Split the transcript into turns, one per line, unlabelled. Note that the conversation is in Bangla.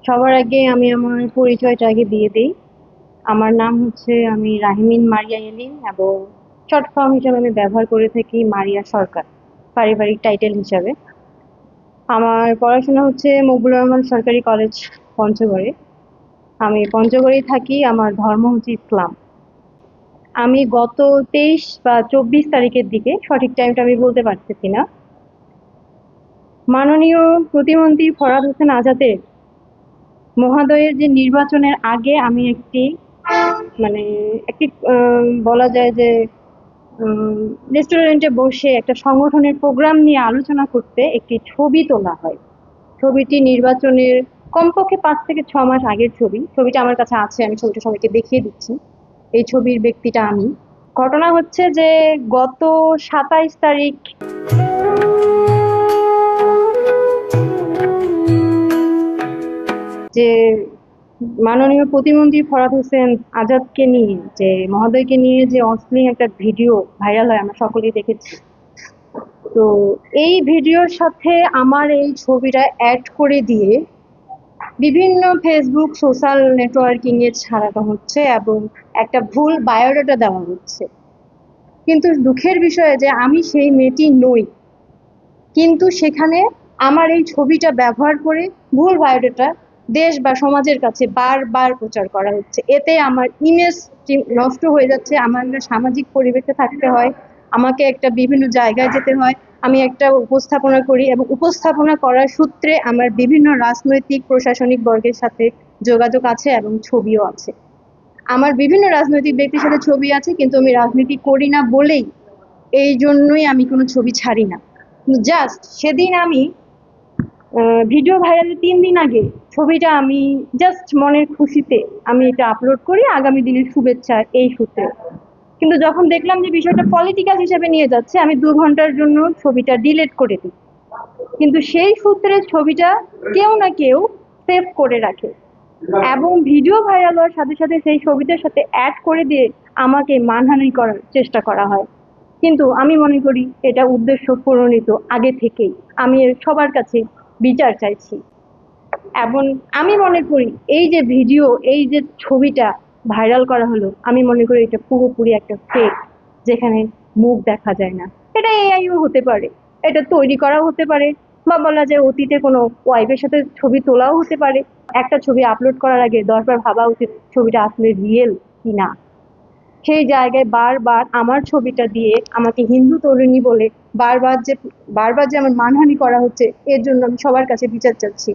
সবার আগে আমি আমার পরিচয়টা আগে দিয়ে দেই। আমার নাম হচ্ছে আমি রাহিমিন মারিয়া এলিন এবং শর্ট ফর্ম হিসেবে আমি ব্যবহার করে থাকি মারিয়া সরকার, পারিবারিক টাইটেল হিসাবে। আমার পড়াশোনা হচ্ছে মকবুল রহমান সরকারি কলেজ, পঞ্চগড়ে। আমি পঞ্চগড়েই থাকি, আমার ধর্ম হচ্ছে ইসলাম। আমি গত 23 বা 24 তারিখের দিকে, সঠিক টাইমটা আমি বলতে পারতেছি না, মাননীয় প্রতিমন্ত্রী ফরহাদ হোসেন আজাদের মহোদয়ের যে নির্বাচনের আগে আমি মানে একটি বলা যায় যে রেস্টুরেন্টে বসে একটা সংগঠনের প্রোগ্রাম নিয়ে আলোচনা করতে একটি ছবি তোলা হয়। ছবিটি নির্বাচনের কমপক্ষে 5 থেকে 6 মাস আগের ছবি। ছবিটা আমার কাছে আছে, আমি ছবিটা সবাইকে দেখিয়ে দিচ্ছি। এই ছবির ব্যক্তিটা আমি। ঘটনা হচ্ছে যে গত 27 তারিখ যে মাননীয় প্রতিমন্ত্রী ফরহাদ হোসেন আজাদকে নিয়ে, যে মহোদয়কে নিয়ে যে অশ্লীল একটা ভিডিও ভাইরাল হয়, আমরা সকলেই দেখেছি। তো এই ভিডিওর সাথে আমার এই ছবিটা অ্যাড করে দিয়ে বিভিন্ন ফেসবুক সোশ্যাল নেটওয়ার্কিং এ ছাড়ানো হচ্ছে এবং একটা ভুল বায়োডাটা দেওয়া হচ্ছে। কিন্তু দুঃখের বিষয় যে আমি সেই মেয়েটি নই, কিন্তু সেখানে আমার এই ছবিটা ব্যবহার করে ভুল বায়োডাটা দেশ বা সমাজের কাছে বারবার প্রচার করা হচ্ছে। এতে আমার ইমেজ নষ্ট হয়ে যাচ্ছে। আমার একটা সামাজিক পরিবেশে থাকতে হয়, আমাকে একটা বিভিন্ন জায়গায় যেতে হয়, আমি একটা উপস্থাপনা করি এবং উপস্থাপনা করার সূত্রে আমার বিভিন্ন রাজনৈতিক প্রশাসনিক বর্গের সাথে যোগাযোগ আছে এবং ছবিও আছে। আমার বিভিন্ন রাজনৈতিক ব্যক্তির সাথে ছবি আছে, কিন্তু আমি রাজনীতি করি না বলেই এই জন্যই আমি কোনো ছবি ছাড়ি না। জাস্ট সেদিন আমি ভিডিও ভাইরালের 3 দিন আগে ছবিটা আমি জাস্ট মনের খুশিতে আমি এটা আপলোড করি, আগামী দিনের শুভেচ্ছা এই সূত্রে। কিন্তু যখন দেখলাম যে বিষয়টা পলিটিক্যাল হিসেবে নিয়ে যাচ্ছে, আমি 2 ঘন্টার জন্য ছবিটা ডিলিট করে দিই। কিন্তু সেই সূত্রে ছবিটা কেউ না কেউ সেভ করে রাখে এবং ভিডিও ভাইরাল হওয়ার সাথে সাথে সেই ছবিটার সাথে অ্যাড করে দিয়ে আমাকে মানহানি করার চেষ্টা করা হয়। কিন্তু আমি মনে করি এটা উদ্দেশ্য প্রণোদিত আগে থেকেই। আমি সবার কাছে বিচার চাইছি এবং আমি মনে করি এই যে ভিডিও, এই যে ছবিটা ভাইরাল করা হলো, আমি মনে করি এটা পুরোপুরি একটা ফেক, যেখানে মুখ দেখা যায় না। এটা এআইও হতে পারে, এটা তৈরি করাও হতে পারে, বা বলা যায় অতীতে কোনো ওয়াইফের সাথে ছবি তোলাও হতে পারে। একটা ছবি আপলোড করার আগে 10 বার ভাবা উচিত ছবিটা আসলে রিয়েল কিনা। সেই জায়গায় বারবার আমার ছবিটা দিয়ে আমাকে হিন্দু তরুণী বলে বারবার যে আমার মানহানি করা হচ্ছে, এর জন্য আমি সবার কাছে বিচার চাচ্ছি।